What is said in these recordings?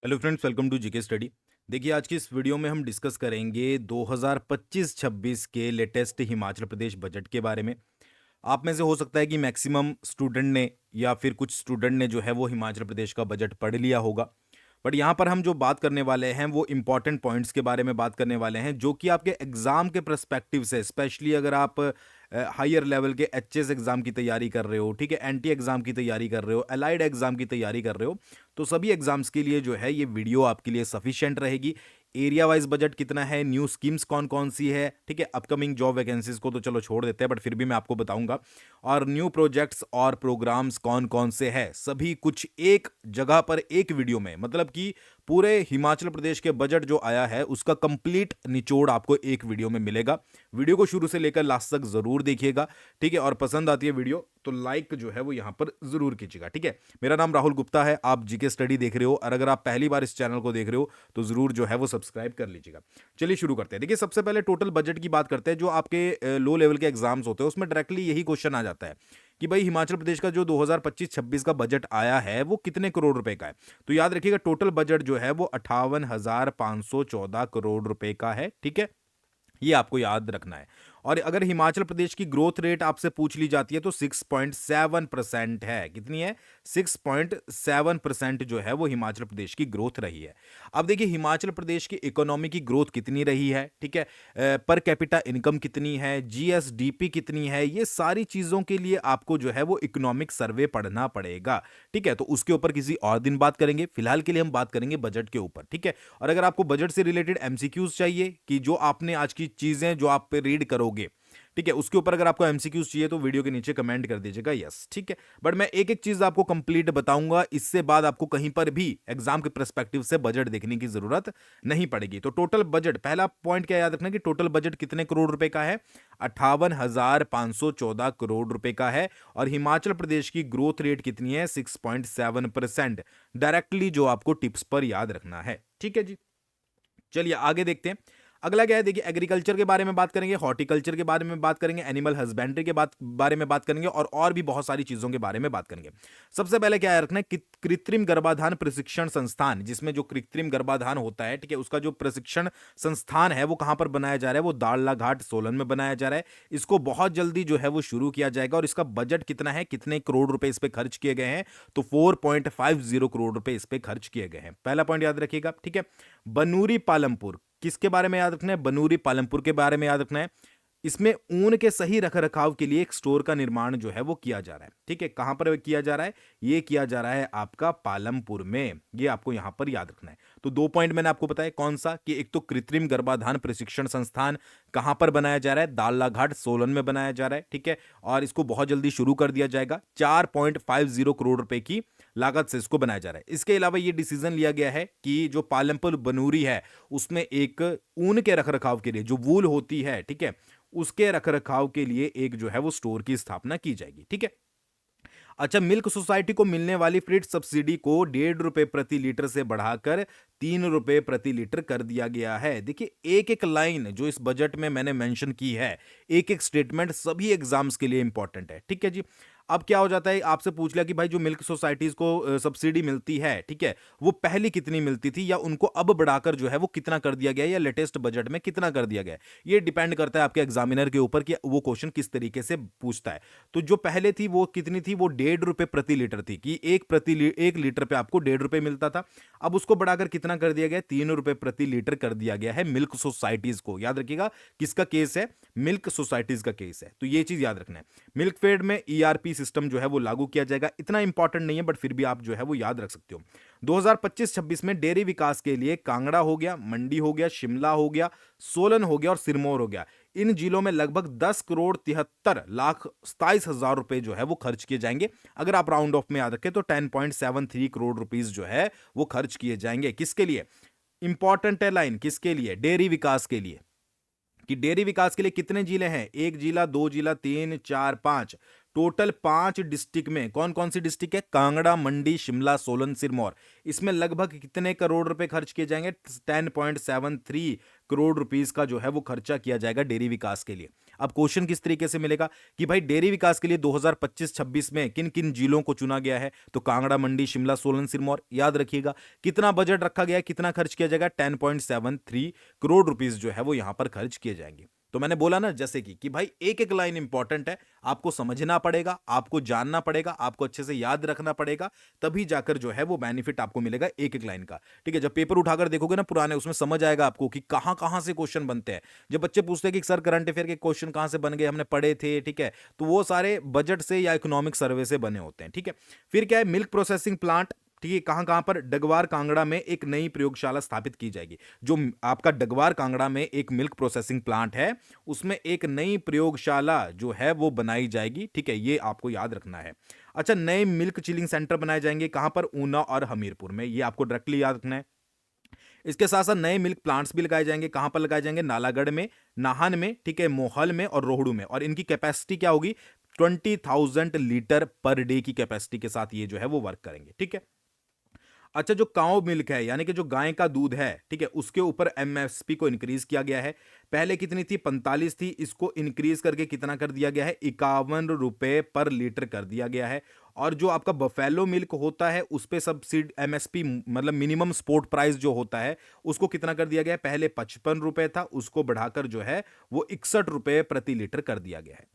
Hello friends, welcome to GK study. देखिए, आज की इस वीडियो में हम डिस्कस करेंगे 2025-26 के लेटेस्ट हिमाचल प्रदेश बजट के बारे में। आप में से हो सकता है कि मैक्सिमम स्टूडेंट ने या फिर कुछ स्टूडेंट ने जो है वो हिमाचल प्रदेश का बजट पढ़ लिया होगा। बट यहाँ पर हम जो बात करने वाले हैं वो इंपॉर्टेंट पॉइंट्स के बारे में बात करने वाले हैं, जो कि आपके एग्जाम के पर्सपेक्टिव से, स्पेशली अगर आप हायर लेवल के एचएस एग्जाम की तैयारी कर रहे हो, ठीक है, एनटी एग्जाम की तैयारी कर रहे हो, अलाइड एग्जाम की तैयारी कर रहे हो, तो सभी एग्जाम्स के लिए जो है ये वीडियो आपके लिए सफिशिएंट रहेगी। एरिया वाइज बजट कितना है, न्यू स्कीम्स कौन कौन सी है, ठीक है, अपकमिंग जॉब वैकेंसीज को तो चलो छोड़ देते हैं, बट फिर भी मैं आपको बताऊंगा। और न्यू प्रोजेक्ट्स और प्रोग्राम्स कौन कौन से हैं, सभी कुछ एक जगह पर एक वीडियो में, मतलब कि पूरे हिमाचल प्रदेश के बजट जो आया है उसका कंप्लीट निचोड़ आपको एक वीडियो में मिलेगा। वीडियो को शुरू से लेकर लास्ट तक जरूर देखिएगा, ठीक है। और पसंद आती है वीडियो तो लाइक जो है वो यहां पर जरूर कीजिएगा, ठीक है। मेरा नाम राहुल गुप्ता है, आप जीके स्टडी देख रहे हो, और अगर आप पहली बार इस चैनल को देख रहे हो तो जरूर जो है वो सब्सक्राइब कर लीजिएगा। चलिए शुरू करते हैं। देखिए, सबसे पहले टोटल बजट की बात करते हैं। जो आपके लो लेवल के एग्जाम्स होते हैं उसमें डायरेक्टली यही क्वेश्चन आ जाता है कि भाई हिमाचल प्रदेश का जो 2025-26 का बजट आया है वो कितने करोड़ रुपए का है। तो याद रखिएगा, टोटल बजट जो है वो 58,514 करोड़ रुपए का है, ठीक है। ये आपको याद रखना है। और अगर हिमाचल प्रदेश की ग्रोथ रेट आपसे पूछ ली जाती है तो 6.7% है। कितनी है? 6.7% जो है वो हिमाचल प्रदेश की ग्रोथ रही है। अब देखिए, हिमाचल प्रदेश की इकोनॉमी की ग्रोथ कितनी रही है, ठीक है, पर कैपिटा इनकम कितनी है, जीएसडीपी कितनी है, ये सारी चीजों के लिए आपको जो है वो इकोनॉमिक सर्वे पढ़ना पड़ेगा, ठीक है। तो उसके ऊपर किसी और दिन बात करेंगे, फिलहाल के लिए हम बात करेंगे बजट के ऊपर, ठीक है। और अगर आपको बजट से रिलेटेड एमसीक्यूज चाहिए कि जो आपने आज की चीजें जो आप पे रीड करोगे, ठीक है, उसके ऊपर अगर आपको एमसीक्यूज चाहिए तो वीडियो के नीचे कमेंट कर दीजिएगा यस, ठीक है। बट मैं एक एक चीज आपको कंप्लीट बताऊंगा, इससे बाद आपको कहीं पर भी एग्जाम के पर्सपेक्टिव से बजट देखने की जरूरत नहीं पड़ेगी। तो टोटल बजट, पहला पॉइंट क्या याद रखना कि टोटल बजट कितने करोड़ रुपए का है? 58,514 करोड़ रुपए का है। और हिमाचल प्रदेश की ग्रोथ रेट कितनी है? 6.7%। डायरेक्टली जो आपको टिप्स पर याद रखना है, ठीक है जी। चलिए आगे देखते हैं। अगला क्या है? देखिए, एग्रीकल्चर के बारे में बात करेंगे, हॉर्टिकल्चर के बारे में बात करेंगे, एनिमल हस्बेंड्री के बारे में बात करेंगे, और भी बहुत सारी चीजों के बारे में बात करेंगे। सबसे पहले क्या है रखना है कि कृत्रिम गर्भाधान प्रशिक्षण संस्थान, जिसमें जो कृत्रिम गर्भाधान होता है, ठीक है, उसका जो प्रशिक्षण संस्थान है वो कहां पर बनाया जा रहा है? वो दाड़ला घाट, सोलन में बनाया जा रहा है। इसको बहुत जल्दी जो है वो शुरू किया जाएगा। और इसका बजट कितना है, कितने करोड़ रुपए इस पे खर्च किए गए हैं? तो 4.50 करोड़ रुपए इस पे खर्च किए गए हैं। पहला पॉइंट याद रखिएगा, ठीक है। बनूरी पालमपुर, किसके बारे में याद रखना है? बनूरी पालमपुर के बारे में याद रखना है। इसमें ऊन के सही रखरखाव के लिए एक स्टोर का निर्माण जो है वो किया जा रहा है, ठीक है। कहां पर किया जा रहा है? ये किया जा रहा है आपका पालमपुर में। ये आपको यहां पर याद रखना है। तो दो पॉइंट मैंने आपको बताया, कौन सा? कि एक तो कृत्रिम गर्भाधान प्रशिक्षण संस्थान कहां पर बनाया जा रहा है? दाललाघाट, सोलन में बनाया जा रहा है, ठीक है। और इसको बहुत जल्दी शुरू कर दिया जाएगा। 4.50 करोड़ रुपए की लागत से इसको बनाया जा रहा है। इसके अलावा ये डिसीजन लिया गया है कि जो पालमपुर बनूरी है उसमें एक ऊन के रखरखाव के लिए, जो वूल होती है, ठीक है, उसके रखरखाव के लिए एक जो है वो स्टोर की स्थापना की जाएगी, ठीक है। अच्छा, मिल्क सोसाइटी को मिलने वाली फ्रीड सब्सिडी को 1.5 रुपए प्रति लीटर से बढ़ाकर 3 रुपए प्रति लीटर कर दिया गया है। देखिए, एक एक लाइन जो इस बजट में मैंने मेंशन की है, एक एक स्टेटमेंट सभी एग्जाम्स के लिए इंपॉर्टेंट है, ठीक है जी। अब क्या हो जाता है, आपसे पूछ लिया कि भाई जो मिल्क सोसाइटीज को सब्सिडी मिलती है, ठीक है, वो पहले कितनी मिलती थी, या उनको अब बढ़ाकर जो है वो कितना कर दिया गया है, या लेटेस्ट बजट में कितना कर दिया गया है। ये डिपेंड करता है आपके एग्जामिनर के ऊपर कि वो क्वेश्चन किस तरीके से पूछता है। तो जो पहले थी वो कितनी थी? वो 1.5 रुपए प्रति लीटर थी, कि एक लीटर पे आपको 1.5 रुपए मिलता था। अब उसको बढ़ाकर कितना कर दिया गया? 3 रुपए प्रति लीटर कर दिया गया है मिल्क सोसाइटीज को। याद रखिएगा, किसका केस है? मिल्क सोसाइटीज का केस है। तो ये चीज याद रखना है। मिल्क फेड में ईआरपी सिस्टम जो है वो लागू किया जाएगा। इतना इंपॉर्टेंट नहीं है, बट फिर भी आप जो है वो याद रख सकते हो। 2025-26 में डेयरी विकास के लिए कांगड़ा हो गया, मंडी हो गया, शिमला हो गया, सोलन हो गया और सिरमौर हो गया। इन जिलों में लगभग 10,73,27,000 रुपए जो है वो खर्च किए जाएंगे। अगर आप राउंड ऑफ में याद रखें तो 10.73 करोड़ रुपीस जो है वो खर्च किए जाएंगे। किसके लिए? इंपॉर्टेंट है लाइन, किसके लिए? डेयरी विकास के लिए। कि डेयरी विकास के लिए कितने जिले हैं? एक जिला, दो जिला, तीन, चार, पांच। टोटल 5 डिस्ट्रिक्ट में कौन कौन सी डिस्ट्रिक्ट है? कांगड़ा, मंडी, शिमला, सोलन, सिरमौर। इसमें लगभग कितने करोड़ रुपए खर्च किए जाएंगे? 10.73 करोड़ रुपीस का जो है वो खर्चा किया जाएगा डेयरी विकास के लिए। अब क्वेश्चन किस तरीके से मिलेगा कि भाई डेयरी विकास के लिए 2025-26 में किन किन जिलों को चुना गया है? तो कांगड़ा, मंडी, शिमला, सोलन, सिरमौर। याद रखिएगा कितना बजट रखा गया है, कितना खर्च किया जाएगा? 10.73 करोड़ रुपीस जो है वो यहां पर खर्च किए जाएंगे। तो मैंने बोला ना जैसे कि भाई एक एक लाइन इंपॉर्टेंट है, आपको समझना पड़ेगा, आपको जानना पड़ेगा, आपको अच्छे से याद रखना पड़ेगा, तभी जाकर जो है वो बेनिफिट आपको मिलेगा एक एक लाइन का। ठीक है, जब पेपर उठाकर देखोगे ना पुराने, उसमें समझ आएगा आपको कि कहां कहां से क्वेश्चन बनते हैं। जब बच्चे पूछते हैं कि सर करंट अफेयर के क्वेश्चन कहां से बन गए, हमने पढ़े थे, ठीक है, तो वो सारे बजट से या इकोनॉमिक सर्वे से बने होते हैं। ठीक है, फिर क्या है? Milk processing plant. ठीक है, कहां कहां पर? डगवार कांगड़ा में एक नई प्रयोगशाला स्थापित की जाएगी। जो आपका डगवार कांगड़ा में एक मिल्क प्रोसेसिंग प्लांट है, उसमें एक नई प्रयोगशाला जो है वो बनाई जाएगी। ठीक है, ये आपको याद रखना है। अच्छा, नए मिल्क चिलिंग सेंटर बनाए जाएंगे कहां पर? ऊना और हमीरपुर में। ये आपको डायरेक्टली याद रखना है। इसके साथ साथ नए मिल्क प्लांट्स भी लगाए जाएंगे। कहां पर लगाए जाएंगे? नालागढ़ में, नाहन में, ठीक है, मोहल में और रोहड़ू में। और इनकी कैपेसिटी क्या होगी? 20,000 लीटर पर डे की कैपेसिटी के साथ ये जो है वो वर्क करेंगे। ठीक है। अच्छा, जो काउ मिल्क है यानी कि जो गाय का दूध है, ठीक है, उसके ऊपर एमएसपी को इंक्रीज किया गया है। पहले कितनी थी? 45 थी, इसको इंक्रीज करके कितना कर दिया गया है? 51 रुपए पर लीटर कर दिया गया है। और जो आपका बफेलो मिल्क होता है उस पे सब्सिडी एमएसपी मतलब मिनिमम सपोर्ट प्राइस जो होता है उसको कितना कर दिया गया है? पहले 55 रुपए था, उसको बढ़ाकर जो है वो 61 रुपए प्रति लीटर कर दिया गया है।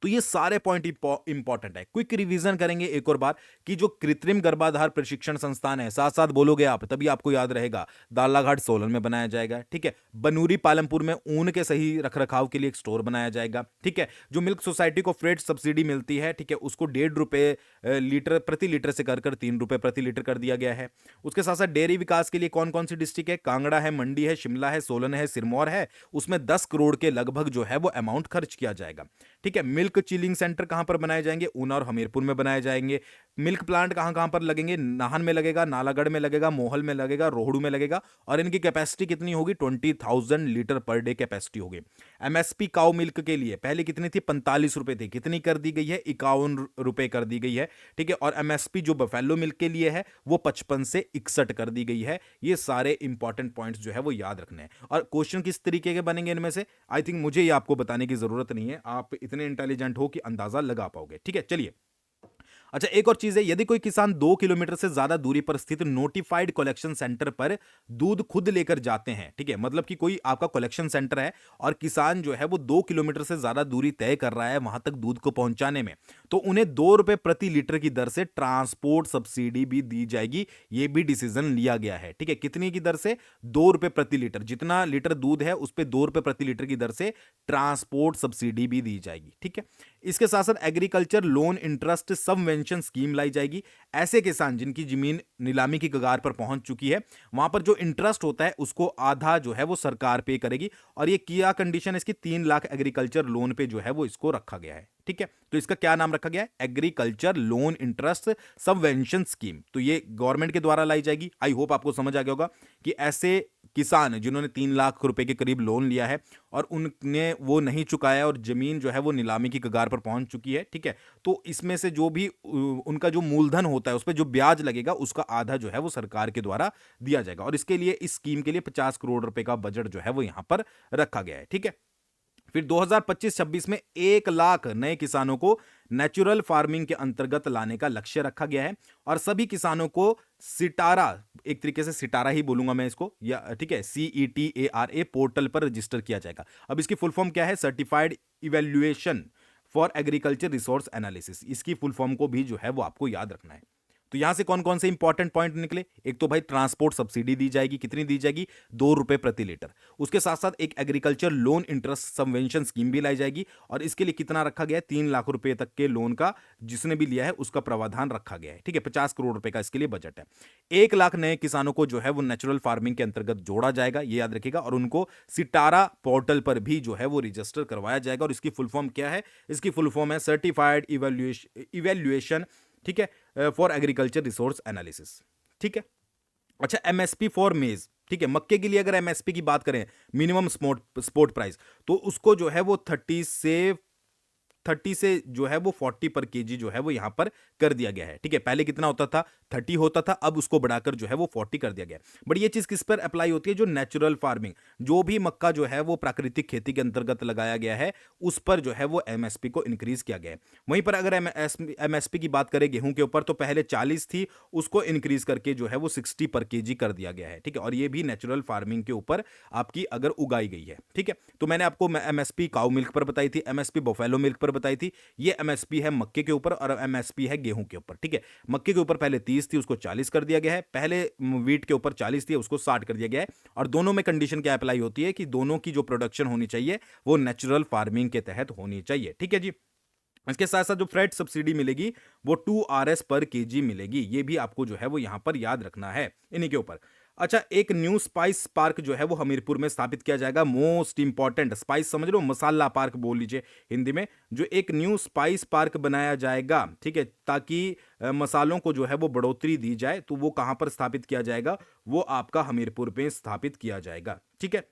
तो ये सारे पॉइंट इंपॉर्टेंट है। क्विक रिवीजन करेंगे एक और बार कि जो कृत्रिम गर्भाधार प्रशिक्षण संस्थान है, साथ साथ बोलोगे आप तभी आपको याद रहेगा, दालाघाट सोलन में बनाया जाएगा। ठीक है, बनूरी पालमपुर में ऊन के सही रखरखाव के लिए एक स्टोर बनाया जाएगा। ठीक है, जो मिल्क सोसाइटी को फ्रेट सब्सिडी मिलती है, ठीक है, उसको 1.5 रुपए लीटर प्रति लीटर से कर 3 रुपए प्रति लीटर कर दिया गया है। उसके साथ साथ डेयरी विकास के लिए कौन कौन सी डिस्ट्रिक्ट है? कांगड़ा है, मंडी है, शिमला है, सोलन है, सिरमौर है। उसमें 10 करोड़ के लगभग जो है वो अमाउंट खर्च किया जाएगा। ठीक है, मिल्क चिलिंग सेंटर कहां पर बनाए जाएंगे? ऊना और हमीरपुर में बनाए जाएंगे। मिल्क प्लांट कहां कहां पर लगेंगे? नाहन में लगेगा, नालागढ़ में लगेगा, मोहल में लगेगा, रोहड़ू में लगेगा। और इनकी कैपेसिटी कितनी होगी? 20,000 लीटर पर डे कैपेसिटी होगी। एमएसपी काउ मिल्क के लिए पहले कितनी थी? 45 रुपए थी, कितनी कर दी गई है? 51 रुपए कर दी गई है। ठीक है, और एमएसपी जो बफेलो मिल्क के लिए है वो 55 से 61 कर दी गई है। ये सारे इंपॉर्टेंट पॉइंट्स जो है वो याद रखने हैं। और क्वेश्चन किस तरीके के बनेंगे इनमें से, आई थिंक मुझे ये आपको बताने की जरूरत नहीं है, आप इतने इंटेलिजेंट हो कि अंदाजा लगा पाओगे। ठीक है, चलिए। अच्छा, एक और चीज है, यदि कोई किसान 2 किलोमीटर से ज्यादा दूरी पर स्थित नोटिफाइड कलेक्शन सेंटर पर दूध खुद लेकर जाते हैं, ठीक है, मतलब कि कोई आपका कलेक्शन सेंटर है और किसान जो है वो 2 किलोमीटर से ज्यादा दूरी तय कर रहा है वहां तक दूध को पहुंचाने में, तो उन्हें 2 रुपए प्रति लीटर की दर से ट्रांसपोर्ट सब्सिडी भी दी जाएगी। ये भी डिसीजन लिया गया है। ठीक है, कितनी की दर से? 2 रुपए प्रति लीटर, जितना लीटर दूध है उस पर 2 रुपए प्रति लीटर की दर से ट्रांसपोर्ट सब्सिडी भी दी जाएगी। ठीक है, इसके साथ साथ agriculture loan interest subvention scheme लाई जाएगी। ऐसे किसान जिनकी जमीन नीलामी की कगार पर पहुंच चुकी है, वहां पर जो इंटरेस्ट होता है उसको आधा जो है वो सरकार पे करेगी। और ये किया कंडीशन इसकी 3 लाख एग्रीकल्चर लोन पे जो है वो इसको रखा गया है। ठीक है, तो इसका क्या नाम रखा गया है? Agriculture loan interest subvention scheme. तो ये गवर्नमेंट के द्वारा लाई जाएगी। आई होप आपको समझ आ गया होगा कि ऐसे किसान जिन्होंने 3 लाख रुपए के करीब लोन लिया है और उनने वो नहीं चुकाया और जमीन जो है वो नीलामी की कगार पर पहुंच चुकी है, ठीक है, तो इसमें से जो भी उनका जो मूलधन होता है उस पर जो ब्याज लगेगा उसका आधा जो है वो सरकार के द्वारा दिया जाएगा। और इसके लिए इस स्कीम के लिए 50 करोड़ रुपए का बजट जो है वो यहां पर रखा गया है। ठीक है, फिर 2025-26 में 1 लाख नए किसानों को नेचुरल फार्मिंग के अंतर्गत लाने का लक्ष्य रखा गया है। और सभी किसानों को सिटारा, एक तरीके से सिटारा ही बोलूंगा मैं इसको, या ठीक है, CETARA पोर्टल पर रजिस्टर किया जाएगा। अब इसकी फुल फॉर्म क्या है? Certified evaluation for agriculture resource analysis. इसकी फुल फॉर्म को भी जो है वो आपको याद रखना है। तो यहां से कौन कौन से इंपॉर्टेंट पॉइंट निकले? एक तो भाई ट्रांसपोर्ट सब्सिडी दी जाएगी, कितनी दी जाएगी? 2 रुपए प्रति लीटर। उसके साथ साथ एक agriculture loan interest subvention scheme भी लाई जाएगी और इसके लिए कितना रखा गया है? 3 लाख रुपए तक के लोन का जिसने भी लिया है उसका प्रावधान रखा गया है। ठीक है, 50 करोड़ रुपए का इसके लिए बजट है। 1 लाख नए किसानों को जो है वो नेचुरल फार्मिंग के अंतर्गत जोड़ा जाएगा, ये याद रखिएगा। और उनको सिटारा पोर्टल पर भी जो है वो रजिस्टर करवाया जाएगा। और इसकी फुल फॉर्म क्या है? इसकी फुल फॉर्म है सर्टिफाइड इवेल्युएशन, ठीक है, फॉर एग्रीकल्चर रिसोर्स एनालिसिस। ठीक है, अच्छा, एमएसपी फॉर मेज, ठीक है, मक्के के लिए अगर एमएसपी की बात करें, मिनिमम सपोर्ट प्राइस, तो उसको जो है वो 30 से 30 से जो है वो 40 पर केजी जो है वो यहाँ पर कर दिया गया है। ठीक है, पहले कितना होता था, 30 होता था, अब उसको बढ़ाकर जो है वो 40 कर दिया गया है। बट ये चीज किस पर अप्लाई होती है, जो नेचुरल फार्मिंग, जो भी मक्का जो है वो प्राकृतिक खेती के अंतर्गत लगाया गया है, उस पर जो है वो एमएसपी को इंक्रीज किया गया है। वहीं पर अगर एमएसपी की बात करें गेहूं के ऊपर, तो पहले 40 थी, उसको इंक्रीज करके जो है वो 60 पर केजी कर दिया गया है। ठीक है, और ये भी नेचुरल फार्मिंग के ऊपर आपकी अगर उगाई गई है। ठीक है, तो मैंने आपको एमएसपी काऊ मिल्क पर बताई थी, एमएसपी बफेलो मिल्क पर बताई थी, ये एमएसपी है मक्के के ऊपर और एमएसपी है गेहूं के ऊपर। ठीक है, मक्के के ऊपर पहले 30 थी, उसको 40 कर दिया गया है, पहले वीट के ऊपर 40 थी, उसको 60 कर दिया गया है। और दोनों में कंडीशन क्या अप्लाई होती है कि दोनों की जो प्रोडक्शन होनी चाहिए वो नेचुरल फार्मिंग के तहत होनी चाहिए। ठीक है जी, इसके साथ साथ जो फ्रेट सब्सिडी मिलेगी वो 2 RS पर केजी मिलेगी, ये भी आपको जो है वो यहां पर याद रखना है इन्हीं के ऊपर। अच्छा, एक न्यू स्पाइस पार्क जो है वो हमीरपुर में स्थापित किया जाएगा। मोस्ट इंपॉर्टेंट, स्पाइस समझ लो, मसाला पार्क बोल लीजिए हिंदी में, जो एक न्यू स्पाइस पार्क बनाया जाएगा। ठीक है, ताकि मसालों को जो है वो बढ़ोतरी दी जाए, तो वो कहां पर स्थापित किया जाएगा, वो आपका हमीरपुर में स्थापित किया जाएगा। ठीक है,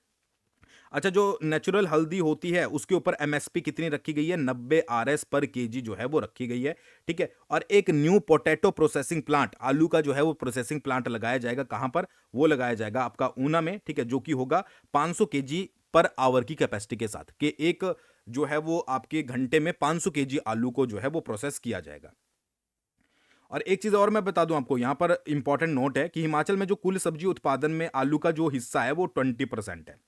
अच्छा, जो नेचुरल हल्दी होती है उसके ऊपर एमएसपी कितनी रखी गई है, 90 RS पर केजी जो है वो रखी गई है। ठीक है, और एक न्यू पोटैटो प्रोसेसिंग प्लांट, आलू का जो है वो प्रोसेसिंग प्लांट लगाया जाएगा। कहां पर, वो लगाया जाएगा आपका ऊना में। ठीक है, जो कि होगा 500 केजी पर आवर की कैपेसिटी के साथ, कि एक जो है वो आपके घंटे में 500 केजी आलू को जो है वो प्रोसेस किया जाएगा। और एक चीज और मैं बता दूं आपको, यहां पर इंपॉर्टेंट नोट है कि हिमाचल में जो कुल सब्जी उत्पादन में आलू का जो हिस्सा है वो 20% है।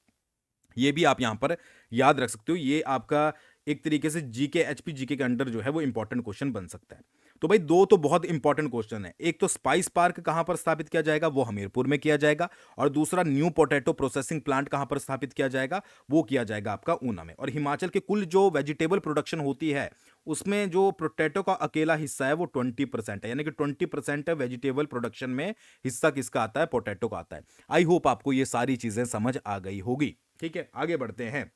ये भी आप यहां पर याद रख सकते हो। ये आपका एक तरीके से जीके, एचपी जीके के अंडर जो है वो इंपॉर्टेंट क्वेश्चन बन सकता है। तो भाई दो तो बहुत इंपॉर्टेंट क्वेश्चन है, एक तो स्पाइस पार्क कहां पर स्थापित किया जाएगा, वो हमीरपुर में किया जाएगा, और दूसरा न्यू पोटैटो प्रोसेसिंग प्लांट कहां पर स्थापित किया जाएगा, वो किया जाएगा आपका ऊना में। और हिमाचल के कुल जो वेजिटेबल प्रोडक्शन होती है उसमें जो पोटैटो का अकेला हिस्सा है वो 20% है, यानी कि 20% वेजिटेबल प्रोडक्शन में हिस्सा किसका आता है, पोटैटो का आता है। आई होप आपको ये सारी चीजें समझ आ गई होगी। ठीक है, आगे बढ़ते हैं।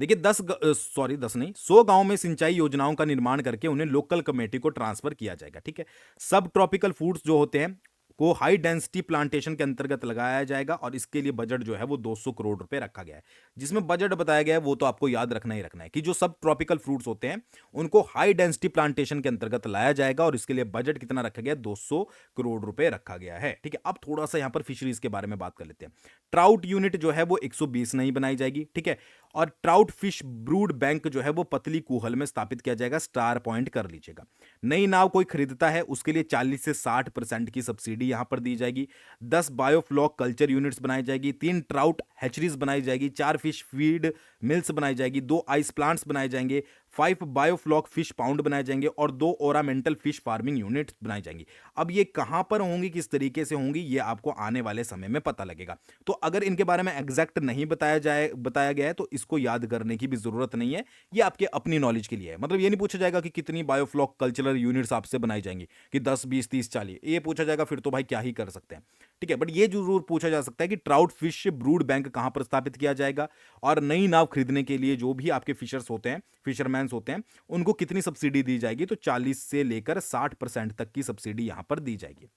देखिए 10 नहीं, 100 गांव में सिंचाई योजनाओं का निर्माण करके उन्हें लोकल कमेटी को ट्रांसफर किया जाएगा। ठीक है, सब ट्रॉपिकल फूड्स जो होते हैं को हाई डेंसिटी प्लांटेशन के अंतर्गत लगाया जाएगा, और इसके लिए बजट जो है वो 200 करोड़ रुपए रखा गया है। जिसमें बजट बताया गया है वो तो आपको याद रखना ही रखना है कि जो सब ट्रॉपिकल फ्रूट्स होते हैं उनको हाई डेंसिटी प्लांटेशन के अंतर्गत लाया जाएगा, और इसके लिए बजट कितना रखा गया, 200 करोड़ रुपए रखा गया है। ठीक है, अब थोड़ा सा यहां पर फिशरीज के बारे में बात कर लेते हैं। ट्राउट यूनिट जो है वो 120 नहीं बनाई जाएगी। ठीक है, और ट्राउट फिश ब्रूड बैंक जो है वो पतली कुहल में स्थापित किया जाएगा, स्टार पॉइंट कर लीजिएगा। नई नाव कोई खरीदता है उसके लिए 40 से 60% की सब्सिडी यहां पर दी जाएगी। 10 बायोफ्लॉक कल्चर यूनिट्स बनाई जाएगी, 3 ट्राउट हैचरीज बनाई जाएगी, 4 फिश फीड मिल्स बनाई जाएगी, 2 आइस प्लांट्स बनाए जाएंगे, 5 बायोफ्लॉक फिश पाउंड बनाए जाएंगे, और 2 ओरामेंटल फिश फार्मिंग यूनिट बनाई जाएंगी। अब ये कहां पर होंगी, किस तरीके से होंगी, ये आपको आने वाले समय में पता लगेगा। तो अगर इनके बारे में एग्जैक्ट नहीं बताया गया है तो इसको याद करने की भी जरूरत नहीं है, ये आपके अपनी नॉलेज के लिए है। मतलब ये नहीं पूछा जाएगा कि कितनी बायोफ्लॉक कल्चरल यूनिट्स आपसे बनाई जाएंगी, कि 10, 20, 30, 40, ये पूछा जाएगा फिर तो भाई क्या ही कर सकते हैं। ठीक है, बट ये जरूर पूछा जा सकता है कि ट्राउट फिश ब्रूड बैंक कहां पर स्थापित किया जाएगा, और नई नाव खरीदने के लिए जो भी आपके फिशर्स होते हैं, फिशरमैन होते हैं, उनको कितनी सब्सिडी दी जाएगी, तो 40 से लेकर 60% तक की सब्सिडी यहां पर दी जाएगी।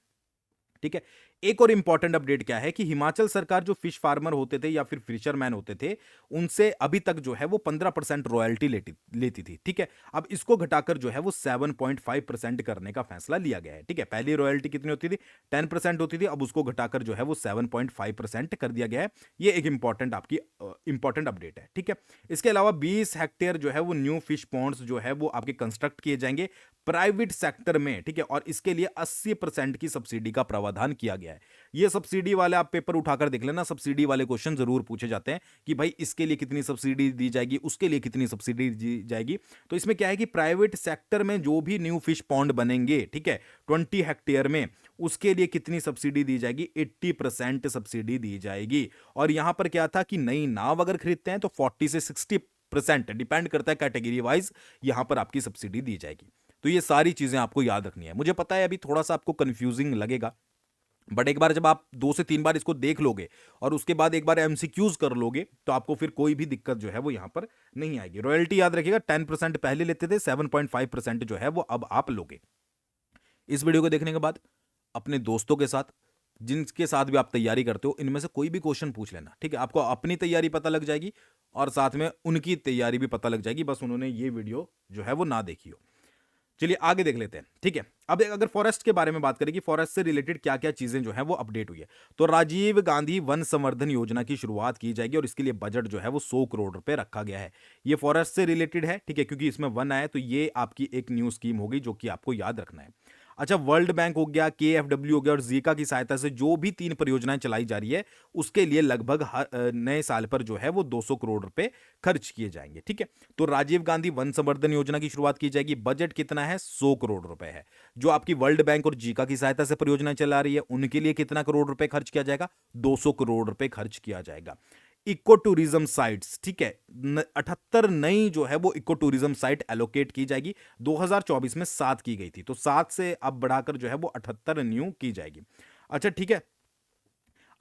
ठीक है, एक और इंपॉर्टेंट अपडेट क्या है कि हिमाचल सरकार जो फिश फार्मर होते थे या फिर फिशरमैन होते थे, उनसे अभी तक जो है वो 15% रॉयल्टी लेती थी। ठीक है, अब इसको घटाकर जो है वो 7.5% करने का फैसला लिया गया है। ठीक है, पहली रॉयल्टी कितनी होती थी, 10% होती थी, अब उसको घटाकर जो है वो 7.5% कर दिया गया है। ये एक इंपॉर्टेंट आपकी इंपॉर्टेंट अपडेट है। ठीक है, इसके अलावा 20 हेक्टेयर जो है वो न्यू फिश पॉन्ड्स जो है वो आपके कंस्ट्रक्ट किए जाएंगे प्राइवेट सेक्टर में। ठीक है, और इसके लिए 80% की सब्सिडी का प्रावधान किया गया है। ये सब्सिडी वाले आप पेपर उठाकर देख लेना, सब्सिडी वाले क्वेश्चन जरूर पूछे जाते हैं कि भाई इसके लिए कितनी सब्सिडी दी जाएगी, उसके लिए कितनी सब्सिडी दी जाएगी। तो इसमें क्या है कि प्राइवेट सेक्टर में जो भी न्यू फिश पॉन्ड बनेंगे, ठीक है, 20 हेक्टेयर में, उसके लिए कितनी सब्सिडी दी जाएगी, 80% सब्सिडी दी जाएगी। और यहां पर क्या था कि नई नाव अगर खरीदते हैं तो 40 से 60%, डिपेंड करता है कैटेगरी वाइज, यहां पर आपकी सब्सिडी दी जाएगी। तो ये सारी चीजें आपको याद रखनी है। मुझे पता है अभी थोड़ा सा आपको कंफ्यूजिंग लगेगा, बट एक बार जब आप 2 से 3 बार इसको देख लोगे और उसके बाद एक बार एमसीक्यूज कर लोगे तो आपको फिर कोई भी दिक्कत जो है वो यहां पर नहीं आएगी। रॉयल्टी याद रखिएगा, 10% पहले लेते थे, 7.5% जो है वो अब आप लोगे। इस वीडियो को देखने के बाद अपने दोस्तों के साथ, जिनके साथ भी आप तैयारी करते हो, इनमें से कोई भी क्वेश्चन पूछ लेना। ठीक है, आपको अपनी तैयारी पता लग जाएगी और साथ में उनकी तैयारी भी पता लग जाएगी, बस उन्होंने ये वीडियो जो है वो ना देखी हो। चलिए आगे देख लेते हैं। ठीक है, अब अगर फॉरेस्ट के बारे में बात करें कि फॉरेस्ट से रिलेटेड क्या क्या चीजें जो है वो अपडेट हुई है, तो राजीव गांधी वन संवर्धन योजना की शुरुआत की जाएगी और इसके लिए बजट जो है वो 100 करोड़ रुपए रखा गया है। ये फॉरेस्ट से रिलेटेड है, ठीक है, क्योंकि इसमें वन आया तो ये आपकी एक न्यू स्कीम होगी जो कि आपको याद रखना है। अच्छा, वर्ल्ड बैंक हो गया, KFW हो गया और जीका की सहायता से जो भी 3 परियोजनाएं चलाई जा रही है उसके लिए लगभग नए साल पर जो है वो 200 करोड़ रुपए खर्च किए जाएंगे। ठीक है, तो राजीव गांधी वन संवर्धन योजना की शुरुआत की जाएगी। बजट कितना है? 100 करोड़ रुपए है। जो आपकी वर्ल्ड बैंक और जीका की सहायता से परियोजना चला रही है उनके लिए कितना करोड़ रुपए खर्च किया जाएगा? 200 करोड़ रुपए खर्च किया जाएगा। इको टूरिज्म साइट्स, ठीक है, 78 नई जो है वो इको टूरिज्म साइट एलोकेट की जाएगी। 2024 में 7 की गई थी, तो 7 से अब बढ़ाकर जो है वो 78 न्यू की जाएगी। अच्छा ठीक है,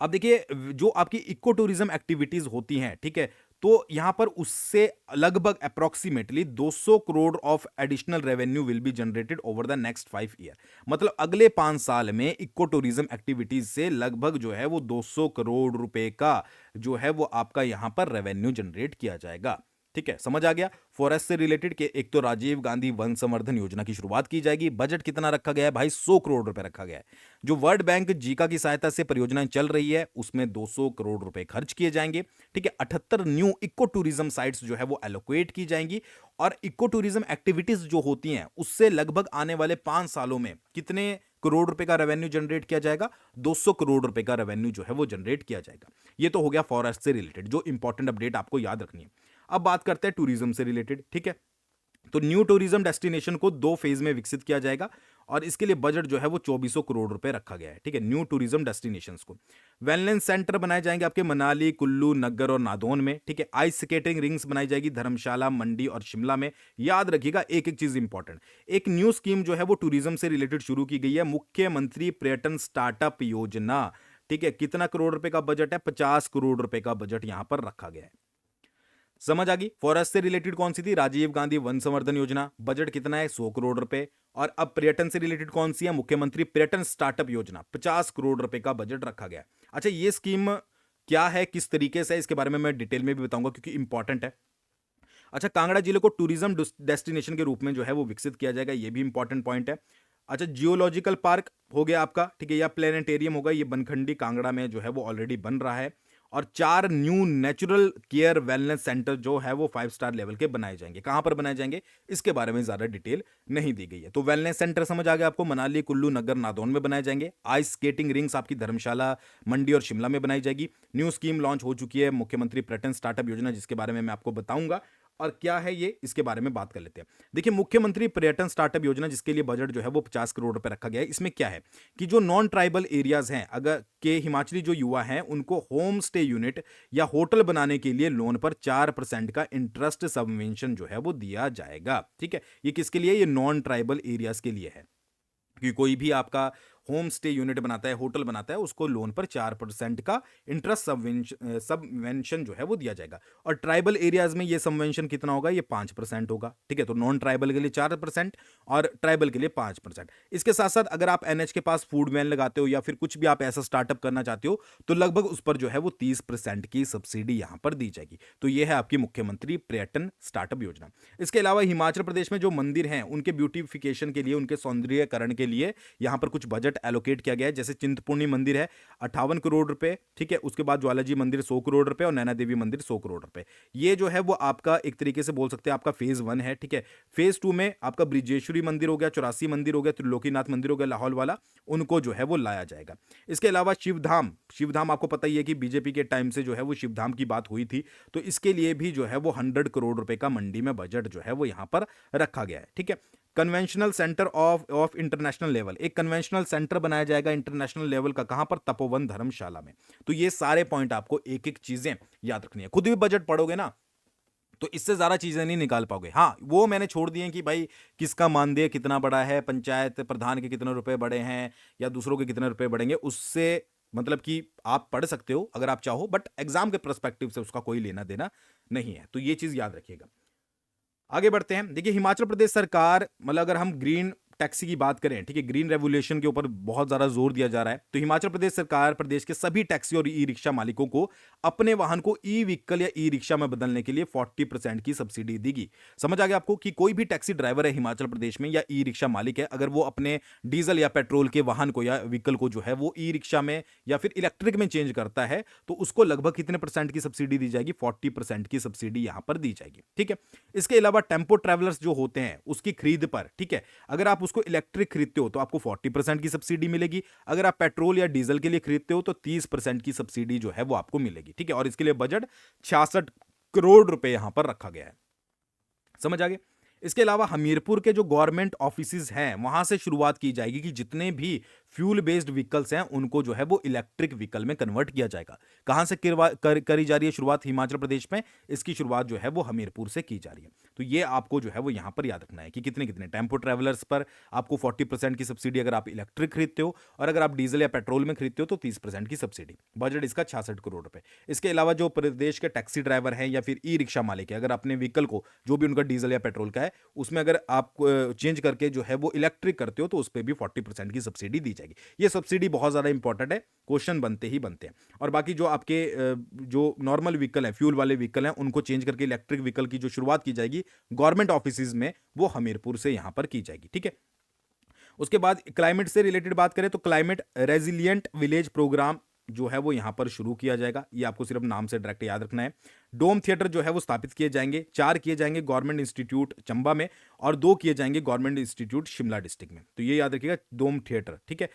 अब देखिए जो आपकी इको टूरिज्म एक्टिविटीज होती हैं, ठीक है, तो यहां पर उससे लगभग approximately 200 crore of additional revenue will be generated over the next 5 year. मतलब अगले 5 साल में इको टूरिज्म एक्टिविटीज से लगभग जो है वो 200 करोड़ रुपए का जो है वो आपका यहां पर रेवेन्यू जनरेट किया जाएगा। ठीक है, समझ आ गया। फॉरेस्ट से रिलेटेड के एक तो राजीव गांधी वन संवर्धन योजना की शुरुआत की जाएगी। बजट कितना रखा गया है भाई? 100 करोड़ रुपए रखा गया है। जो वर्ल्ड बैंक जीका की सहायता से परियोजनाएं चल रही है उसमें 200 करोड़ रुपए खर्च किए जाएंगे। ठीक है, 78 न्यू इको टूरिज्म साइट्स जो है वो एलोकेट की जाएंगी और इको टूरिज्म एक्टिविटीज जो होती हैं उससे लगभग आने वाले 5 सालों में कितने करोड़ रुपए का रेवेन्यू जनरेट किया जाएगा? 200 करोड़ रुपए का रेवेन्यू जो है वो जनरेट किया जाएगा। ये तो हो गया फॉरेस्ट से रिलेटेड, जो इंपॉर्टेंट अपडेट आपको याद रखनी है। अब बात करते हैं टूरिज्म से रिलेटेड। ठीक है, तो न्यू टूरिज्म डेस्टिनेशन को 2 फेज में विकसित किया जाएगा और इसके लिए बजट जो है वो 2400 करोड़ रुपए रखा गया है। ठीक है, न्यू टूरिज्म डेस्टिनेशंस को वेलनेस सेंटर बनाए जाएंगे आपके मनाली, कुल्लू, नग्गर और नादौन में। ठीक है, आइस स्केटिंग रिंग्स बनाई जाएगी धर्मशाला, मंडी और शिमला में। याद रखिएगा एक एक चीज इंपॉर्टेंट, एक न्यू स्कीम जो है वो टूरिज्म से रिलेटेड शुरू की गई है, मुख्यमंत्री पर्यटन स्टार्टअप योजना। ठीक है, कितना करोड़ रुपए का बजट है? 50 करोड़ रुपए का बजट यहां पर रखा गया है। समझ आ गई। फॉरेस्ट से रिलेटेड कौन सी थी? राजीव गांधी वन संवर्धन योजना। बजट कितना है? 100 करोड़ रुपए। और अब पर्यटन से रिलेटेड कौन सी है? मुख्यमंत्री पर्यटन स्टार्टअप योजना। 50 करोड़ रुपए का बजट रखा गया है। अच्छा, ये स्कीम क्या है, किस तरीके से, इसके बारे में मैं डिटेल में भी बताऊंगा क्योंकि इंपॉर्टेंट है। अच्छा, कांगड़ा जिले को टूरिज्म डेस्टिनेशन के रूप में जो है वो विकसित किया जाएगा, ये भी इंपॉर्टेंट पॉइंट है। अच्छा, जियोलॉजिकल पार्क हो गया आपका, ठीक है, या प्लेनेटेरियम होगा, ये बनखंडी कांगड़ा में जो है वो ऑलरेडी बन रहा है। और 4 new natural care wellness centre जो है वो 5 स्टार लेवल के बनाए जाएंगे। कहां पर बनाए जाएंगे इसके बारे में ज्यादा डिटेल नहीं दी गई है। तो वेलनेस सेंटर समझ आ गया आपको, मनाली, कुल्लू, नगर, नादौन में बनाए जाएंगे। आइस स्केटिंग रिंग्स आपकी धर्मशाला, मंडी और शिमला में बनाई जाएगी। न्यू स्कीम लॉन्च हो चुकी है, मुख्यमंत्री पर्यटन स्टार्टअप योजना, जिसके बारे में मैं आपको बताऊंगा और क्या है ये, इसके बारे में बात कर लेते हैं। देखिए, मुख्यमंत्री पर्यटन स्टार्टअप योजना जिसके लिए बजट जो है वो 50 करोड़ रुपए रखा गया है, इसमें क्या है कि जो नॉन ट्राइबल एरियाज हैं अगर के हिमाचली जो युवा हैं उनको होम स्टे यूनिट या होटल बनाने के लिए लोन पर 4% का इंटरेस्ट सबवेंशन जो है वो दिया जाएगा। ठीक है, ये किसके लिए? ये नॉन ट्राइबल एरियाज के लिए है कि कोई भी आपका होम स्टे यूनिट बनाता है, होटल बनाता है, उसको लोन पर 4% का इंटरेस्ट सबवेंशन जो है वो दिया जाएगा। और ट्राइबल एरियाज में ये सबवेंशन कितना होगा? ये 5% होगा। ठीक है, तो नॉन ट्राइबल के लिए 4% और ट्राइबल के लिए 5%। इसके साथ साथ अगर आप एनएच के पास फूड वैन लगाते हो या फिर कुछ भी आप ऐसा स्टार्टअप करना चाहते हो तो लगभग उस पर जो है वो 30% की सब्सिडी यहां पर दी जाएगी। तो ये है आपकी मुख्यमंत्री पर्यटन स्टार्टअप योजना। इसके अलावा हिमाचल प्रदेश में जो मंदिर हैं उनके ब्यूटिफिकेशन के लिए, उनके सौंदर्यकरण के लिए यहां पर कुछ बजट एलोकेट किया गया है। जैसे चिंतपूर्णी मंदिर है 58 करोड़ रुपए, ठीक है, उसके बाद ज्वाला जी मंदिर 100 करोड़ रुपए और नैना देवी मंदिर 100 करोड़ रुपए। ये जो है वो आपका एक तरीके से बोल सकते हैं आपका फेज 1 है। ठीक है, फेज 2 में आपका ब्रिजेश्वरी मंदिर हो गया, चौरासी मंदिर हो गया, त्रिलोकीनाथ मंदिर हो गया लाहौल वाला, उनको जो है वो लाया जाएगा। इसके अलावा शिवधाम, शिवधाम आपको पता ही है कि बीजेपी के टाइम से जो है वो शिवधाम की बात हुई थी, तो इसके लिए भी जो है वो 100 करोड़ रुपए का मंडी में बजट जो है वो यहां पर रखा गया है। ठीक है, conventional centre of international level, एक कन्वेंशनल सेंटर बनाया जाएगा इंटरनेशनल लेवल का, कहां पर? तपोवन धर्मशाला में। तो ये सारे पॉइंट आपको एक एक चीजें याद रखनी है। खुद भी बजट पढ़ोगे ना तो इससे ज्यादा चीजें नहीं निकाल पाओगे। हाँ, वो मैंने छोड़ दिए कि भाई किसका मानदेय कितना बड़ा है, पंचायत प्रधान के कितने रुपए बढ़े हैं या दूसरों के कितने रुपए बढ़ेंगे, उससे मतलब कि आप पढ़ सकते हो अगर आप चाहो, बट एग्जाम के पर्सपेक्टिव से उसका कोई लेना देना नहीं है। तो ये चीज याद रखिएगा। आगे बढ़ते हैं। देखिए, हिमाचल प्रदेश सरकार, मतलब अगर हम ग्रीन टैक्सी की बात करें, ठीक है, ग्रीन रेवोल्यूशन के ऊपर बहुत ज़्यादा जोर दिया जा रहा है। तो हिमाचल प्रदेश सरकार प्रदेश के सभी टैक्सी और ई रिक्शा मालिकों को अपने वाहन को ई व्हीकल या ई रिक्शा में बदलने के लिए 40% की सब्सिडी देगी। समझ आ गया आपको कि कोई भी टैक्सी ड्राइवर है हिमाचल प्रदेश में या ई रिक्शा मालिक है, अगर वो अपने डीजल या पेट्रोल के वाहन को या व्हीकल को जो है वो ई रिक्शा में या फिर इलेक्ट्रिक में चेंज करता है, तो उसको लगभग कितने परसेंट की सब्सिडी दी जाएगी? 40% की सब्सिडी यहां पर दी जाएगी। ठीक है, इसके अलावा टेम्पो ट्रैवलर्स जो होते हैं उसकी खरीद पर, ठीक है, अगर आप उसको इलेक्ट्रिक खरीदते हो तो आपको 40% की सब्सिडी मिलेगी। अगर आप पेट्रोल या डीजल के लिए खरीदते हो तो 30% की सब्सिडी जो है वो आपको मिलेगी। ठीक है, और इसके लिए बजट 66 करोड़ रुपए यहां पर रखा गया है। समझ आ गया? इसके अलावा हमीरपुर के जो गवर्नमेंट ऑफिसेज हैं वहां से शुरुआत की जाएगी कि जितने भी फ्यूल बेस्ड व्हीकल्स हैं उनको जो है वो इलेक्ट्रिक व्हीकल में कन्वर्ट किया जाएगा। कहां से करी जा रही है शुरुआत? हिमाचल प्रदेश में। इसकी शुरुआत जो है वो हमीरपुर से की जा रही है। तो ये आपको जो है वो यहां पर याद रखना है कि कितने कितने टेम्पो ट्रैवलर्स पर आपको 40% की सब्सिडी अगर आप इलेक्ट्रिक खरीदते हो, और अगर आप डीजल या पेट्रोल में खरीदते हो तो 30% की सब्सिडी। बजट इसका 66 करोड़ रुपए। इसके अलावा जो प्रदेश के टैक्सी ड्राइवर हैं या फिर ई रिक्शा मालिक है, अगर अपने व्हीकल को जो भी उनका डीजल या पेट्रोल का है उसमें अगर आप चेंज करके जो है वो इलेक्ट्रिक करते हो तो उस पर भी 40% की सब्सिडी दी जाएगी। ये सब्सिडी बहुत ज्यादा इंपॉर्टेंट है, क्वेश्चन बनते ही बनते हैं। और बाकी जो आपके जो नॉर्मल व्हीकल है, फ्यूल वाले व्हीकल हैं, उनको चेंज करके इलेक्ट्रिक व्हीकल की जो शुरुआत की जाएगी गवर्नमेंट ऑफिसेज में, वो हमीरपुर से यहां पर की जाएगी। ठीक है, उसके बाद क्लाइमेट से रिलेटेड बात करें तो क्लाइमेट रेजिलियंट विलेज प्रोग्राम जो है वो यहां पर शुरू किया जाएगा। ये आपको सिर्फ नाम से डायरेक्ट याद रखना है। डोम थिएटर जो है वो स्थापित किए जाएंगे, 4 किए जाएंगे गवर्नमेंट इंस्टीट्यूट चंबा में और 2 किए जाएंगे गवर्नमेंट इंस्टीट्यूट शिमला डिस्ट्रिक्ट में। तो ये याद रखिएगा, डोम थिएटर। ठीक है,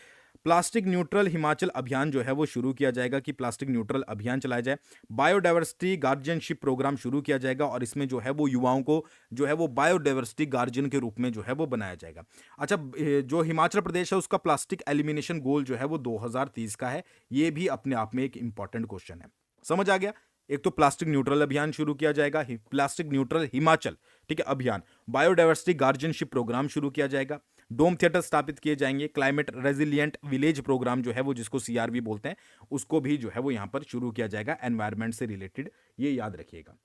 प्लास्टिक न्यूट्रल हिमाचल अभियान जो है वो शुरू किया जाएगा कि प्लास्टिक न्यूट्रल अभियान चलाया जाए। बायोडाइवर्सिटी गार्जियनशिप प्रोग्राम शुरू किया जाएगा और इसमें जो है वो युवाओं को जो है वो बायोडाइवर्सिटी गार्जियन के रूप में जो है वो बनाया जाएगा। अच्छा, जो हिमाचल प्रदेश है उसका प्लास्टिक एलिमिनेशन गोल जो है वो 2030 का है। ये भी अपने आप में एक इंपॉर्टेंट क्वेश्चन है। समझ आ गया? एक तो प्लास्टिक न्यूट्रल अभियान शुरू किया जाएगा, प्लास्टिक न्यूट्रल हिमाचल, ठीक है, अभियान। बायोडाइवर्सिटी गार्जियनशिप प्रोग्राम शुरू किया जाएगा। डोम थिएटर स्थापित किए जाएंगे। क्लाइमेट रेजिलियंट विलेज प्रोग्राम जो है वो जिसको सीआरवी बोलते हैं उसको भी जो है वो यहां पर शुरू किया जाएगा एनवायरमेंट से रिलेटेड। ये याद रखिएगा।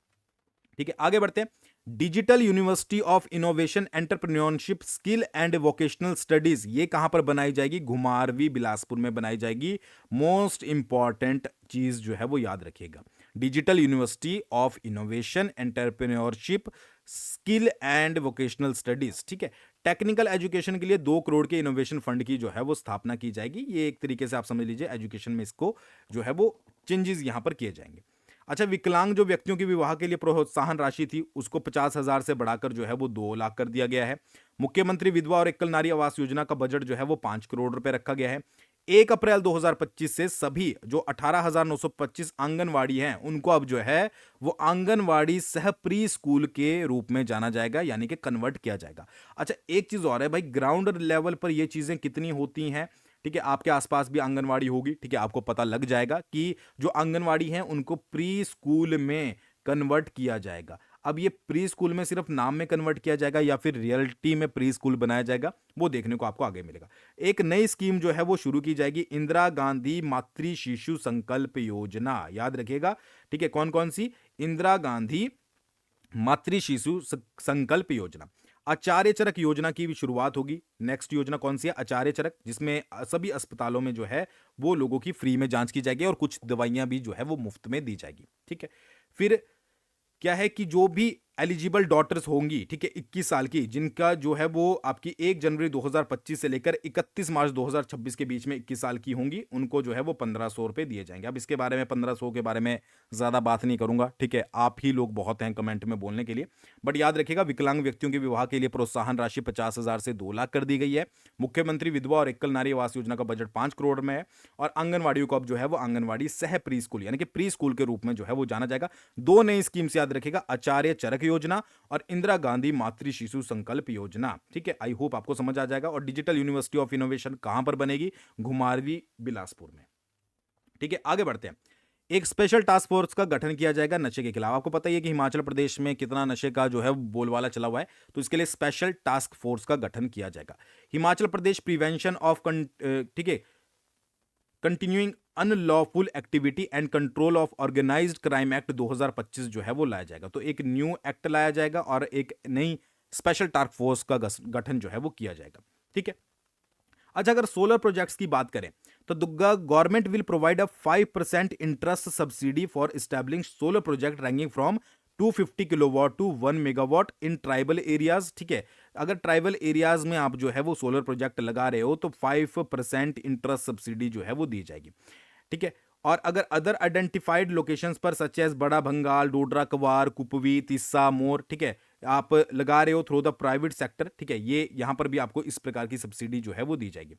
ठीक है, आगे बढ़ते हैं। Digital university of innovation entrepreneurship skill and vocational studies, ये कहां पर बनाई जाएगी? घुमारवी बिलासपुर में बनाई जाएगी। मोस्ट इंपॉर्टेंट चीज जो है वो याद रखिएगा, digital university of innovation entrepreneurship skill and vocational studies. ठीक है, टेक्निकल एजुकेशन के लिए 2 करोड़ के इनोवेशन फंड की जो है वो स्थापना की जाएगी। ये एक तरीके से आप समझ लीजिए एजुकेशन में इसको जो है वो चेंजेस यहां पर किए जाएंगे। अच्छा, विकलांग जो व्यक्तियों के विवाह के लिए प्रोत्साहन राशि थी उसको 50,000 से बढ़ाकर जो है वो 2 लाख कर दिया गया है। मुख्यमंत्री विधवा और एकल नारी आवास योजना का बजट जो है वो 5 करोड़ रुपए रखा गया है। 1 अप्रैल 2025 से सभी जो 18,925 आंगनवाड़ी हैं उनको अब जो है वो आंगनवाड़ी सह प्री स्कूल के रूप में जाना जाएगा, यानी कि कन्वर्ट किया जाएगा। अच्छा, एक चीज और है भाई, ग्राउंड लेवल पर ये चीजें कितनी होती हैं? ठीक है, आपके आसपास भी आंगनवाड़ी होगी, ठीक है, आपको पता लग जाएगा कि जो आंगनवाड़ी हैं उनको प्री स्कूल में कन्वर्ट किया जाएगा। अब ये प्री स्कूल में सिर्फ नाम में कन्वर्ट किया जाएगा या फिर रियलिटी में प्री स्कूल बनाया जाएगा, वो देखने को आपको आगे मिलेगा। एक नई स्कीम जो है वो शुरू की जाएगी, इंदिरा गांधी मातृ शिशु संकल्प योजना। याद रखिएगा, ठीक है, कौन कौन सी? इंदिरा गांधी मातृ शिशु संकल्प योजना। आचार्य चरक योजना की भी शुरुआत होगी। नेक्स्ट योजना कौन सी है? आचार्य चरक, जिसमें सभी अस्पतालों में जो है वो लोगों की फ्री में जांच की जाएगी और कुछ दवाइयां भी जो है वो मुफ्त में दी जाएगी। ठीक है, फिर क्या है कि जो भी एलिजिबल डॉटर्स होंगी, ठीक है, 21 साल की, जिनका जो है वो आपकी 1 जनवरी 2025 से लेकर 31 मार्च 2026 के बीच में 21 साल की होंगी, उनको जो है वो 1500 रुपए दिए जाएंगे। अब इसके बारे में 1500 के बारे में ज्यादा बात नहीं करूंगा, ठीक है, आप ही लोग बहुत हैं कमेंट में बोलने के लिए। बट याद रखिएगा, विकलांग व्यक्तियों के विवाह के लिए प्रोत्साहन राशि 50,000 से 2 लाख कर दी गई है। मुख्यमंत्री विधवा और एकल नारी आवास योजना का बजट 5 करोड़ में है और आंगनवाड़ियों को अब जो है वो आंगनवाड़ी सह प्री स्कूल यानी कि प्री स्कूल के रूप में जो है वो जाना जाएगा। 2 नई स्कीम्स याद रखिएगा, आचार्य चरक योजना और इंदिरा गांधी मातृ शिशु संकल्प योजना। ठीक है, आई होप आपको समझ आ जाएगा। और डिजिटल यूनिवर्सिटी ऑफ इनोवेशन कहां पर बनेगी? घुमारवी बिलासपुर में। ठीक है, आगे बढ़ते हैं। एक स्पेशल टास्क फोर्स का गठन किया जाएगा नशे के खिलाफ। आपको पता ही है कि हिमाचल प्रदेश में कितना नशे का जो है बोलबाला चला हुआ है, तो इसके लिए स्पेशल टास्क फोर्स का गठन किया जाएगा। हिमाचल प्रदेश प्रिवेंशन ऑफ, ठीक है, continuing unlawful activity and control of organised crime act 2025 जो है वो लाया जाएगा। तो एक न्यू एक्ट लाया जाएगा और एक नई स्पेशल टास्क फोर्स का गठन जो है वो किया जाएगा। ठीक है। अच्छा, अगर सोलर प्रोजेक्ट्स की बात करें तो government will provide a 5% interest subsidy for establishing solar project ranging from 250 kilowatt to 1 megawatt in tribal areas. ठीक है, अगर ट्राइबल एरियाज में आप जो है वो सोलर प्रोजेक्ट लगा रहे हो तो 5% इंटरेस्ट सब्सिडी जो है वो दी जाएगी। ठीक है, और अगर अदर आइडेंटिफाइड लोकेशंस पर सच एज बड़ा भंगाल, डोडरा कवार, कुपवी, तिस्सा, मोर, ठीक है, आप लगा रहे हो थ्रू द प्राइवेट सेक्टर, ठीक है, ये यहां पर भी आपको इस प्रकार की सब्सिडी जो है वो दी जाएगी।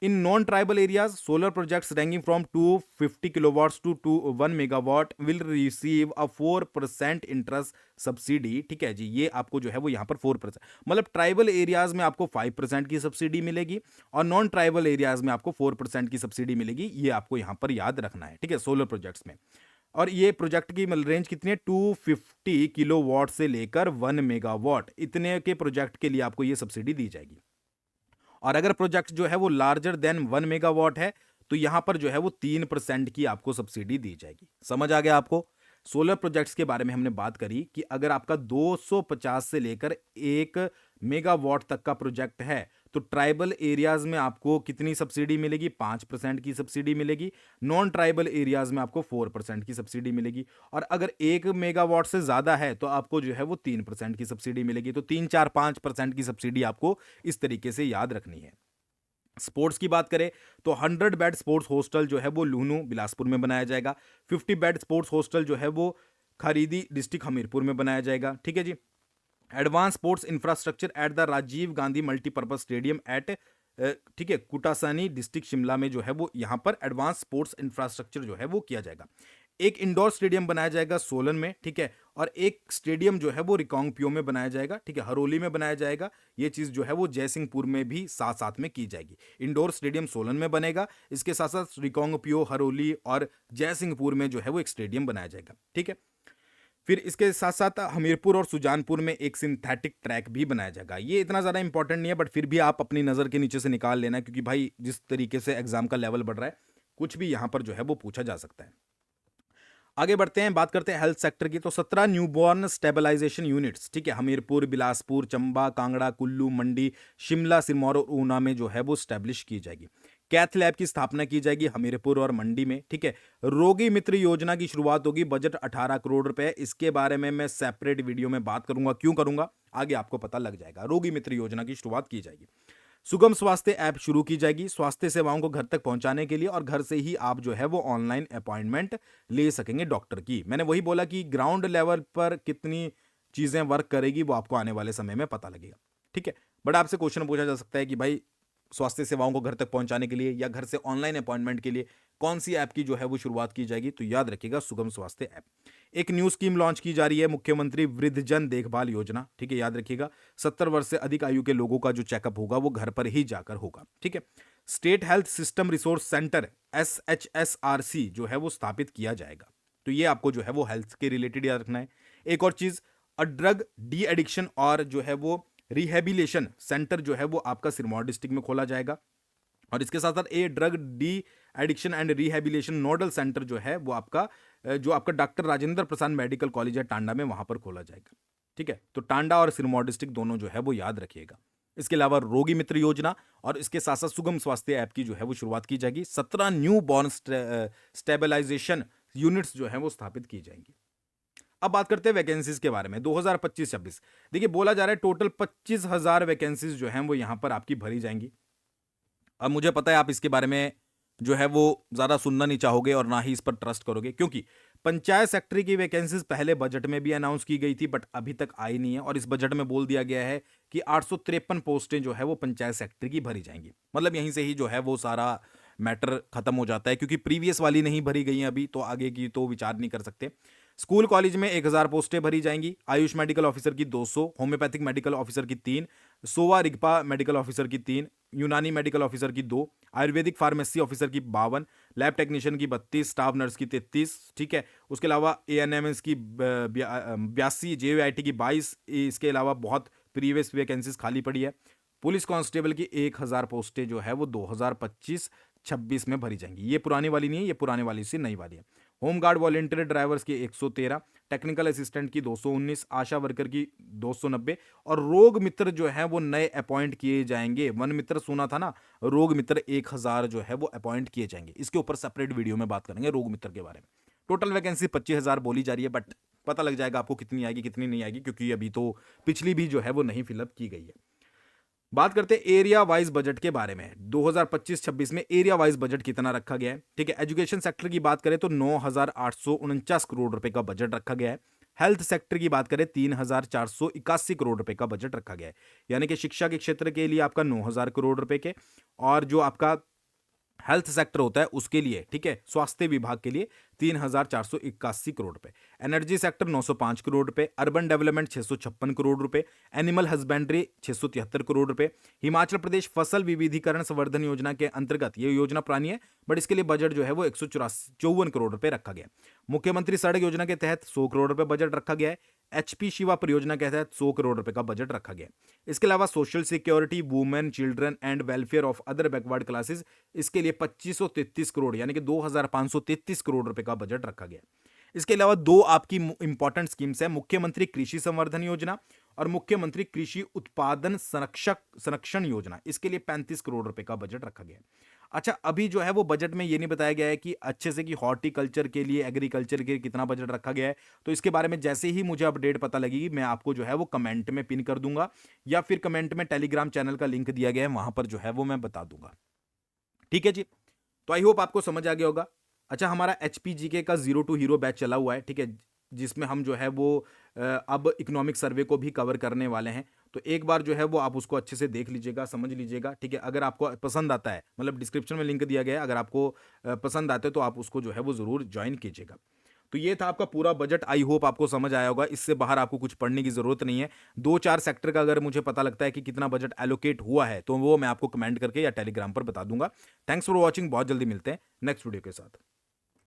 In non tribal areas solar projects ranging from 250 kilowatts to 1 megawatt will receive a 4% interest subsidy. ठीक है जी, ये आपको जो है वो यहाँ पर 4%, मतलब ट्राइबल एरियाज में आपको 5% की सब्सिडी मिलेगी और नॉन ट्राइबल एरियाज में आपको 4% की सब्सिडी मिलेगी। ये आपको यहाँ पर याद रखना है, ठीक है, सोलर प्रोजेक्ट्स में। और ये प्रोजेक्ट की रेंज कितनी है, 250 किलोवाट से लेकर 1 मेगावाट, इतने के प्रोजेक्ट के लिए आपको ये सब्सिडी दी जाएगी। और अगर प्रोजेक्ट जो है वो लार्जर देन 1 मेगावाट है तो यहां पर जो है वो 3% की आपको सब्सिडी दी जाएगी। समझ आ गया आपको? सोलर प्रोजेक्ट्स के बारे में हमने बात करी कि अगर आपका 250 से लेकर 1 मेगावाट तक का प्रोजेक्ट है तो ट्राइबल एरियाज में आपको कितनी सब्सिडी मिलेगी, 5% की सब्सिडी मिलेगी। नॉन ट्राइबल एरियाज में आपको 4% की सब्सिडी मिलेगी। और अगर 1 मेगावाट से ज्यादा है तो आपको जो है वो 3% की सब्सिडी मिलेगी। तो 3, 4, 5% की सब्सिडी आपको इस तरीके से याद रखनी है। स्पोर्ट्स की बात करें तो 100 बेड स्पोर्ट्स हॉस्टल जो है वो लुहनु बिलासपुर में बनाया जाएगा। 50 बेड स्पोर्ट्स हॉस्टल जो है वो खरीदी डिस्ट्रिक्ट हमीरपुर में बनाया जाएगा। ठीक है जी। Advance sports infrastructure at the Rajiv Gandhi multipurpose stadium at, ठीक है, कुटासानी डिस्ट्रिक्ट शिमला में जो है वो यहां पर एडवांस स्पोर्ट्स इंफ्रास्ट्रक्चर जो है वो किया जाएगा। एक इंडोर स्टेडियम बनाया जाएगा सोलन में, ठीक है, और एक स्टेडियम जो है वो रिकांगपियो में बनाया जाएगा, ठीक है, हरोली में बनाया जाएगा। ये चीज जो है वो जयसिंहपुर में भी साथ साथ में की जाएगी। इंडोर स्टेडियम सोलन में बनेगा, इसके साथ साथ रिकांगपियो, हरोली और जयसिंहपुर में जो है वो एक स्टेडियम बनाया जाएगा। ठीक है, फिर इसके साथ साथ हमीरपुर और सुजानपुर में एक सिंथेटिक ट्रैक भी बनाया जाएगा। ये इतना ज़्यादा इंपॉर्टेंट नहीं है बट फिर भी आप अपनी नज़र के नीचे से निकाल लेना, क्योंकि भाई जिस तरीके से एग्जाम का लेवल बढ़ रहा है कुछ भी यहाँ पर जो है वो पूछा जा सकता है। आगे बढ़ते हैं, बात करते हैं हेल्थ सेक्टर की। तो 17 न्यूबॉर्न स्टेबलाइजेशन यूनिट्स, ठीक है, हमीरपुर, बिलासपुर, चंबा, कांगड़ा, कुल्लू, मंडी, शिमला, सिरमौर और ऊना में जो है वो स्टैब्लिश की जाएगी। कैथ लैब की स्थापना की जाएगी हमीरपुर और मंडी में। ठीक है, रोगी मित्र योजना की शुरुआत होगी, बजट 18 करोड़ रुपए। इसके बारे में मैं सेपरेट वीडियो में बात करूंगा, क्यों करूंगा आगे आपको पता लग जाएगा। रोगी मित्र योजना की शुरुआत की जाएगी। सुगम स्वास्थ्य ऐप शुरू की जाएगी स्वास्थ्य सेवाओं को घर तक पहुंचाने के लिए, और घर से ही आप जो है वो ऑनलाइन अपॉइंटमेंट ले सकेंगे डॉक्टर की। मैंने वही बोला कि ग्राउंड लेवल पर कितनी चीजें वर्क करेगी वो आपको आने वाले समय में पता लगेगा। ठीक है, बट आपसे क्वेश्चन पूछा जा सकता है कि भाई स्वास्थ्य सेवाओं को घर तक पहुंचाने के लिए या घर से ऑनलाइन अपॉइंटमेंट के लिए कौन सी ऐप की जो है वो शुरुआत की जाएगी, तो याद रखिएगा सुगम स्वास्थ्य ऐप। एक न्यू स्कीम लॉन्च की जा रही है, मुख्यमंत्री वृद्धजन देखभाल योजना। ठीक है, याद रखिएगा 70 वर्ष से अधिक आयु के लोगों का जो चेकअप होगा वो घर पर ही जाकर होगा। ठीक है, state health system resource centre SHSRC जो है वो स्थापित किया जाएगा। तो ये आपको जो है वो हेल्थ के रिलेटेड याद रखना है। एक और चीज, अ ड्रग डी एडिक्शन और जो है वो रिहेबिलेशन सेंटर जो है वो आपका सिरमौर डिस्ट्रिक्ट में खोला जाएगा। और इसके साथ साथ a drug de addiction and rehabilitation nodal centre जो है वो आपका doctor Rajendra Prasad medical college है टांडा में, वहां पर खोला जाएगा। ठीक है, तो टांडा और सिरमौर डिस्ट्रिक्ट दोनों जो है वो याद रखिएगा। इसके अलावा रोगी मित्र योजना और इसके साथ साथ सुगम स्वास्थ्य ऐप की जो है वो शुरुआत की जाएगी। 17 न्यू बॉर्न स्टेबलाइजेशन यूनिट्स जो है वो स्थापित की जाएंगी। अब बात करते हैं वैकेंसीज के बारे में 2025-26। देखिए, बोला जा रहा है टोटल 25,000 वैकेंसीज जो हैं वो यहां पर आपकी भरी जाएंगी। अब मुझे पता है आप इसके बारे में जो है वो ज्यादा सुनना नहीं चाहोगे और ना ही इस पर ट्रस्ट करोगे, क्योंकि पंचायत सेक्रेटरी की वैकेंसीज पहले बजट में भी अनाउंस की गई थी बट अभी तक आई नहीं है। और इस बजट में बोल दिया गया है कि 853 पोस्टें जो है वो पंचायत सेक्रेटरी की भरी जाएंगी। मतलब यहीं से ही जो है वो सारा मैटर खत्म हो जाता है, क्योंकि प्रीवियस वाली नहीं भरी गई है अभी, तो आगे की तो विचार नहीं कर सकते। स्कूल कॉलेज में 1000 पोस्टें भरी जाएंगी। आयुष मेडिकल ऑफिसर की 200, होम्योपैथिक मेडिकल ऑफिसर की 3, सोवा रिगपा मेडिकल ऑफिसर की 3, यूनानी मेडिकल ऑफिसर की 2, आयुर्वेदिक फार्मेसी ऑफिसर की 52, लैब टेक्नीशियन की 32, स्टाफ नर्स की 33। ठीक है, उसके अलावा ANMS की 82, JVIT की 22। इसके अलावा बहुत प्रीवियस वैकेंसीज खाली पड़ी है। पुलिस कांस्टेबल की 1000 पोस्टें जो है वो 2025-26 में भरी जाएंगी। ये पुरानी वाली नहीं है, ये पुराने वाली से नई वाली है। होमगार्ड वॉलंटियर ड्राइवर्स की 113, टेक्निकल असिस्टेंट की 219, आशा वर्कर की 290 और रोग मित्र जो है वो नए अपॉइंट किए जाएंगे। वन मित्र सुना था ना, रोग मित्र 1000 जो है वो अपॉइंट किए जाएंगे। इसके ऊपर सेपरेट वीडियो में बात करेंगे रोग मित्र के बारे में। टोटल वैकेंसी 25,000 बोली जा रही है, बट पता लग जाएगा आपको कितनी आएगी कितनी नहीं आएगी, क्योंकि अभी तो पिछली भी जो है वो नहीं फिलअप की गई है। बात करते हैं एरिया वाइज बजट के बारे में। 2025-26 में एरिया वाइज बजट कितना रखा गया है, ठीक है। एजुकेशन सेक्टर की बात करें तो 9,849 करोड़ रुपए का बजट रखा गया है। हेल्थ सेक्टर की बात करें 3,481 करोड़ रुपए का बजट रखा गया है, यानी कि शिक्षा के क्षेत्र के लिए आपका 9,000 करोड़ रुपए के, और जो आपका हेल्थ सेक्टर होता है उसके लिए, ठीक है, स्वास्थ्य विभाग के लिए 3,481 करोड़ रुपए। एनर्जी सेक्टर 905 करोड़ रुपए, अर्बन डेवलपमेंट 656 करोड़ रुपए, एनिमल हस्बेंड्री 673 करोड़ रुपए। हिमाचल प्रदेश फसल विविधीकरण संवर्धन योजना के अंतर्गत, ये योजना पुरानी है बट इसके लिए बजट जो है वो 154 करोड़ रुपए रखा गया। मुख्यमंत्री सड़क योजना के तहत 100 करोड़ रुपए बजट रखा गया है। एचपी शिवा परियोजना के तहत 100 करोड़ रुपए का बजट रखा गया। इसके अलावा social security, women, children and welfare of other backward classes, इसके लिए 2533 करोड़ यानी कि 2533 करोड़ रुपए का बजट रखा गया। इसके अलावा दो आपकी इंपॉर्टेंट स्कीम्स है, मुख्यमंत्री कृषि संवर्धन योजना और मुख्यमंत्री कृषि उत्पादन संरक्षण योजना, इसके लिए 35 करोड़ रुपए का बजट रखा गया। अच्छा, अभी जो है वो बजट में ये नहीं बताया गया है कि अच्छे से कि हॉर्टिकल्चर के लिए, एग्रीकल्चर के लिए कितना बजट रखा गया है। तो इसके बारे में जैसे ही मुझे अपडेट पता लगेगी मैं आपको जो है वो कमेंट में पिन कर दूंगा, या फिर कमेंट में टेलीग्राम चैनल का लिंक दिया गया है वहां पर जो है वो मैं बता दूंगा। ठीक है जी, तो आई होप आपको समझ आ गया होगा। अच्छा, हमारा HPGK का 0 टू हीरो बैच चला हुआ है, ठीक है, जिसमें हम जो है वो अब इकोनॉमिक सर्वे को भी कवर करने वाले हैं। तो एक बार जो है वो आप उसको अच्छे से देख लीजिएगा, समझ लीजिएगा, ठीक है। अगर आपको पसंद आता है, मतलब डिस्क्रिप्शन में लिंक दिया गया है, अगर आपको पसंद आते हैं तो आप उसको जो है वो ज़रूर ज्वाइन कीजिएगा। तो ये था आपका पूरा बजट, आई होप आपको समझ आया होगा। इससे बाहर आपको कुछ पढ़ने की ज़रूरत नहीं है। 2-4 सेक्टर का अगर मुझे पता लगता है कि कितना बजट एलोकेट हुआ है तो वो मैं आपको कमेंट करके या टेलीग्राम पर बता दूंगा। थैंक्स फॉर वॉचिंग, बहुत जल्दी मिलते हैं नेक्स्ट वीडियो के साथ।